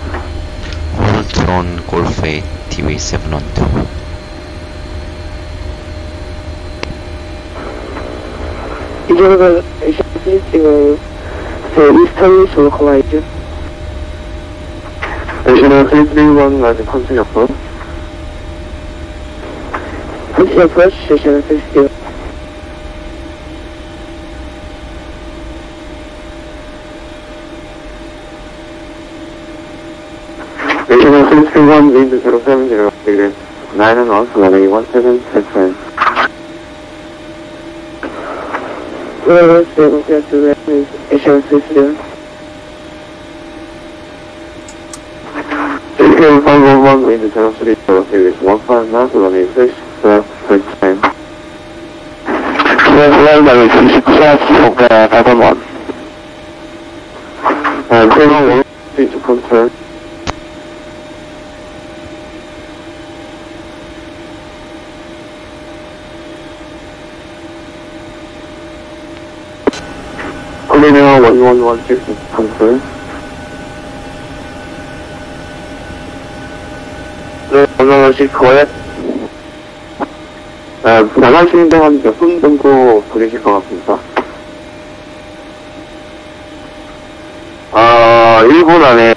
Hold on Golf 8 TV712. 이제는 ACC를 이스턴에서 콜라이즈. Additional 331 as a continue approach. Continue approach, station 60. Additional 331 wind 070 degrees 9 and off, runway 1767. Well, stable clear to the Asian system. Eastern 511 wind 030 degrees 15 knots, runway 6 10. Well, runway 36 knots, 511. And 311 to confirm. Collinear 1116 confirm. 네, 1116 correct. 나가시는데 한 몇 분 정도 걸리실 것 같습니다. 1분 안에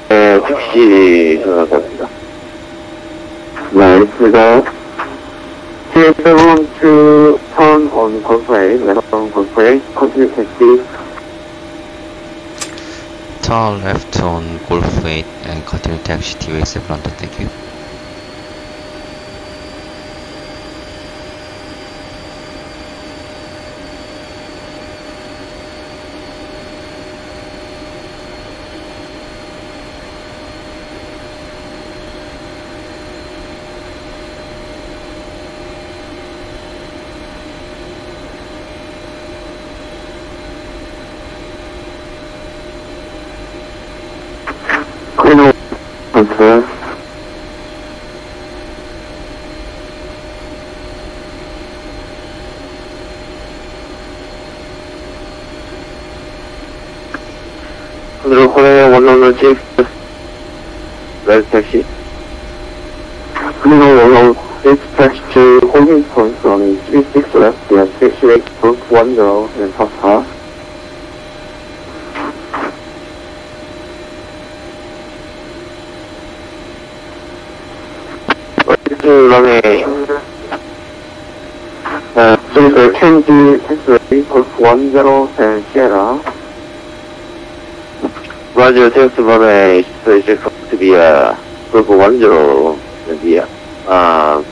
즉시 전화드립니다. 네, 그래서 TS7 to turn on Golf 8, left on Golf 8, continue taxi. Turn left on Golf 8 and continue taxi TV712, thank you. confirm. Control Korea 116, red taxi. Control 116, taxi to holding point running 36 left, and 68 group 10 and top half. runway, so Kenji, taxi, group 10 and Sierra. Roger, taxi runway, so it's going to be a group 10 Nvidia,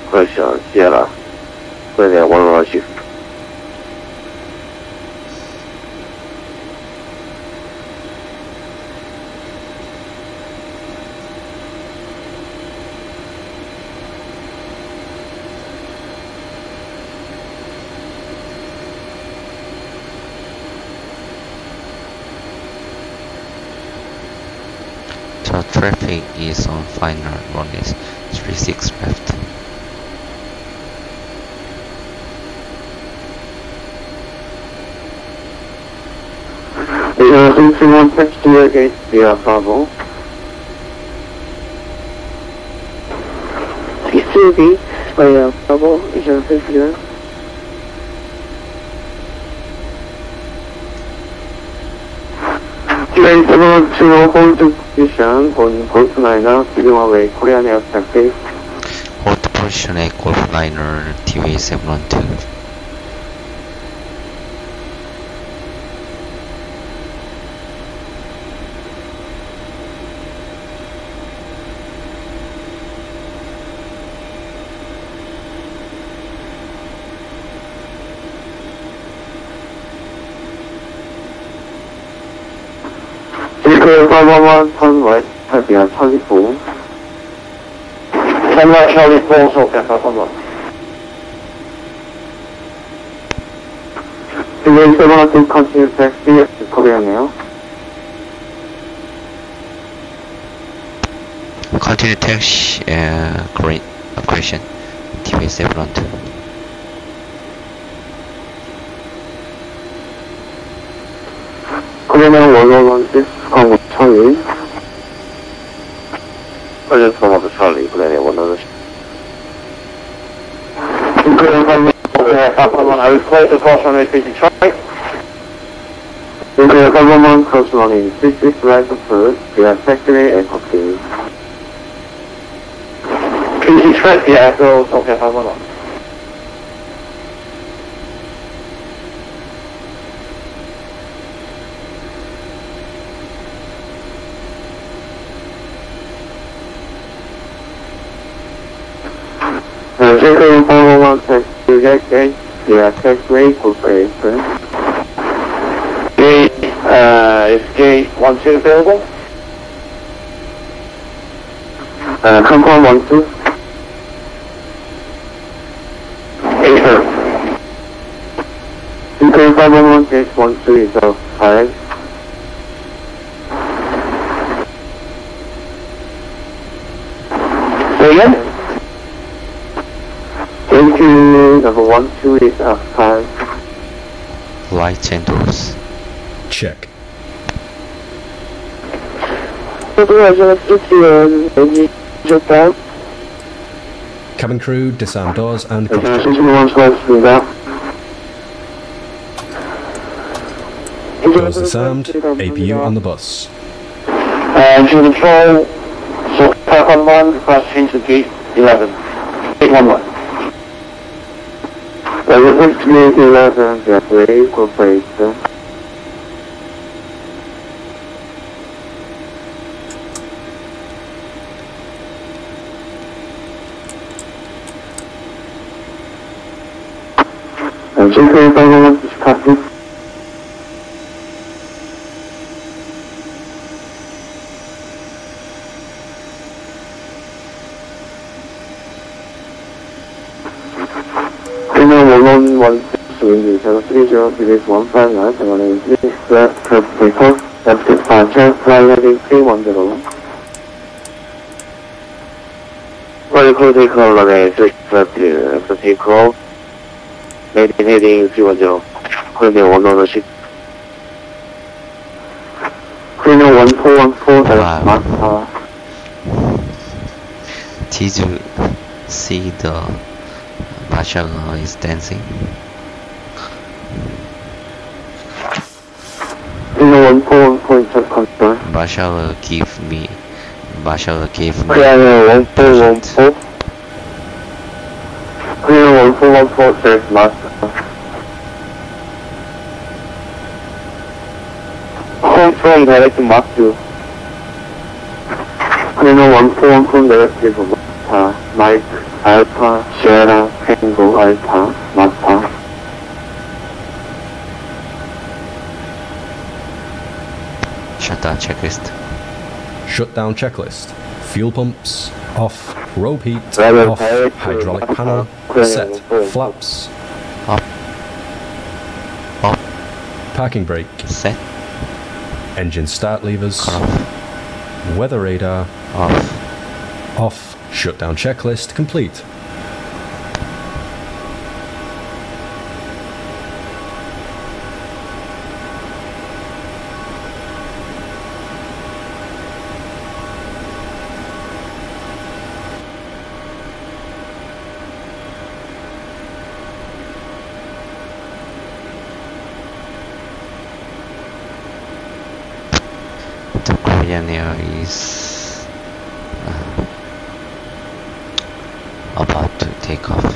correction, Sierra, runway 116. The traffic is on final runway 36 left. One taxi gate via Bravo. 62B via Bravo, Incheon 51. Plane 712 hold position on Golf 9er, giving away Korean Air taxi. Hold position at Golf 9er TV712. Declare 511, turn right, taxi at Charlie 4. Turn right, Charlie 4, so at 511. 기존 세번째 컨티뉴 택시 코리아네요. Continue taxi, great operation. TV712. 코리아는 111 광고 Charlie. Project from of Charlie, Korea 111. I will place the caution rate 50 Charlie. The government cross running 66 right of first, we are factory and copy. 50 track, yeah, so okay, 511. Zero 411 text to get gate, yeah, text rate for phase. Gate, is gate 12 available? Confirm 12. 8 her. Zero 511 gate 12 is a 5. Say again? Thank you, number 12 is a 5. Lights and doors. Check. Cabin crew, disarm doors and cockpit. Doors disarmed, APU on the bus. To control, so 511, cross change to gate 11. 811. Gate 11, get ready for phase. And so 511 is copy. Vertical takeoff runway 6 after takeoff. Maintain heading 310. Cleaning 106. Cleaning 1414, that's Mark. Did you see the Marshall is dancing? Cleaning 1414, check control. Marshall gave me Cleaning 1414. Cleaning 1414, there's Master. Home from direct to Mark 2. Cleaning 1414, direct to Master. Mike, Alpha, Sierra, Tango, Alpha, Master. Shutdown checklist. Shutdown checklist. Fuel pumps, off. Rope heat, Driver off. pilot, Hydraulic panel, set. Flaps, Up. parking brake, Set. engine start levers, Off. weather radar, Off. off. Shutdown checklist complete. The Korean Air is about to take off.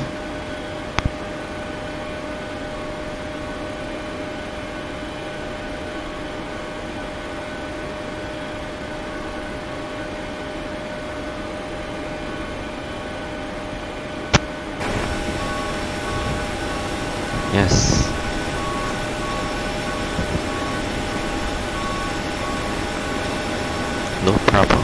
Yes. No problem.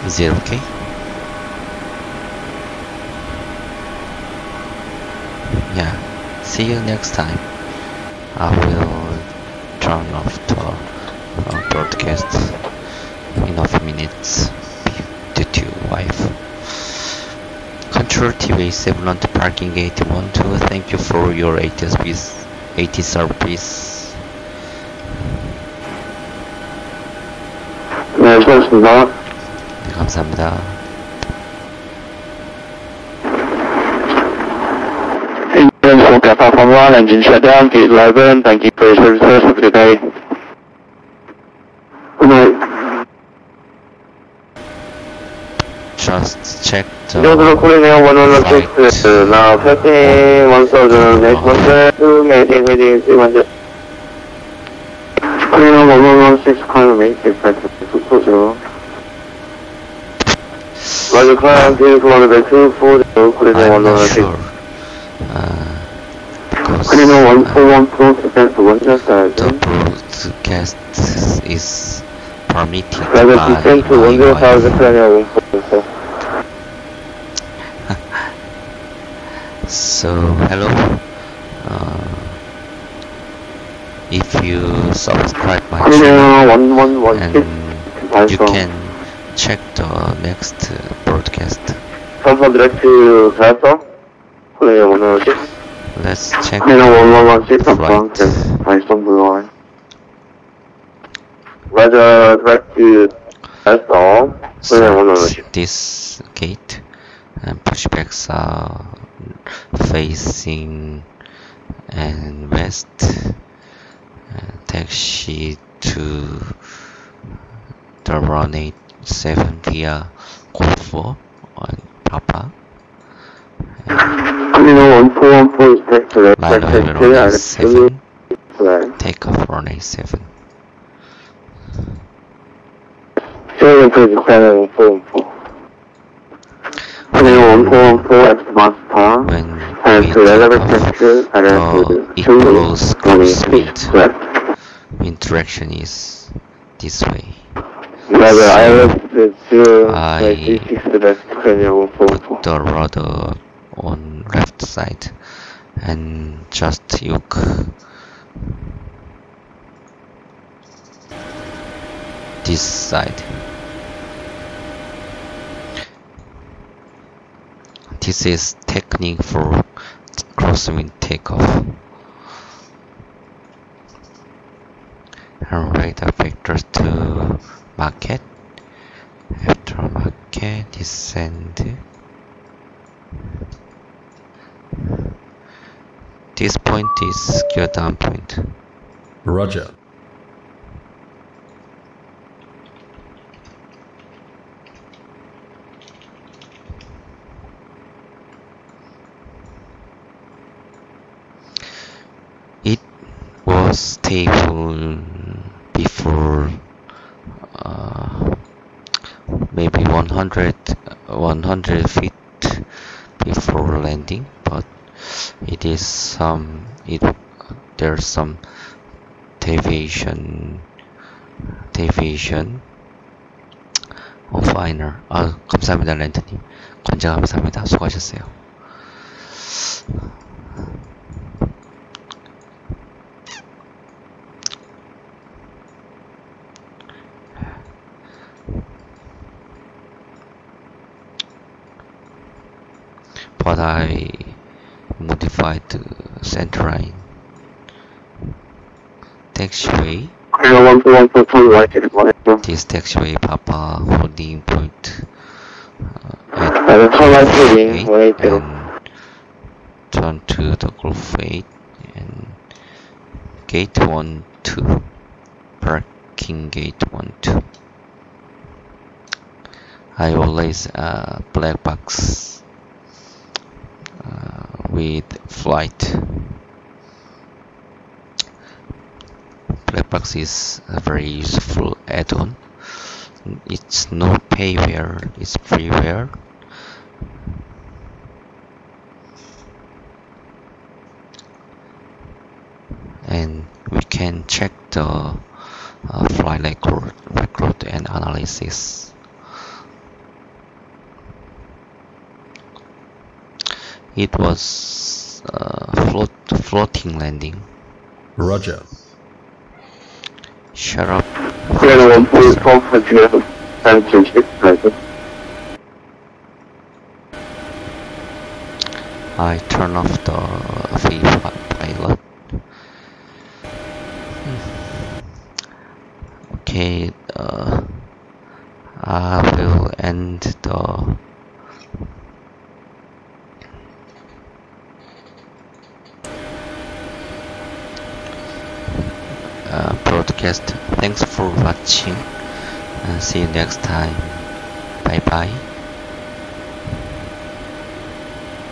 Is it okay? Yeah, see you next time. I will turn off the broadcast in a few minutes due to wife. Control TV 7 to parking gate 12. Thank you for your 80 service. 네, 수고하셨습니다. 네, 감사합니다. Engine for platform 1, engine shutdown, gate 11. Thank you for your services. Have a good day. Good night. Just check the Joe Korea 116, now 13, 1000, maintain heading 300. Korea 116, climb maintain practice, closure. Roger, climb, please, 124, Korea I'm not 116. sure. Because Korea 141, defense 107. the broadcast is permitted Roger, by descend to my 105, wife. Korea 144. So, hello. If you subscribe my channel, Korea and 1116, you can check the next broadcast. Transfer direct to Plaza, Korea 116. Let's check Korea 1116, flight. Python Blue. Roger, direct to Plaza, Korea 116. This gate and pushbacks are facing and west. Taxi to the runway 7 via code 4 on Papa. Korea 1414 is back to left, Line over left, runway left, 7. left. Take off runway 7. Korea 1414. Korea 1414 at Master. When And we to take elevator off, and it to blows cross wind. left. Wind direction is this way. Roger, I left the 0, I 96 the best, Korea 144. Put the rudder on left side and just yoke this side. This is technique for crosswind takeoff. And radar vector to market. After market, descend. This point is gear down point. Roger. It was stable before maybe 100 feet before landing, but there's some deviation of liner. 감사합니다 렌트님. 관장 감사합니다. 수고하셨어요. But I modified the center line. Taxiway. Korea 1414 right to the point. This taxiway Papa holding point at turn right heading, gate right to and turn to the Gulf 8 and gate 1 2 parking gate 1 2. I always black box with flight. Blackbox is a very useful add-on. It's no payware, it's freeware. And we can check the flight record and analysis. It was floating landing. Roger. Shut up. Clear 1 full confidence and to excited. I turn off the V5 pilot. Okay, I will end the broadcast. Thanks for watching and see you next time. Bye bye.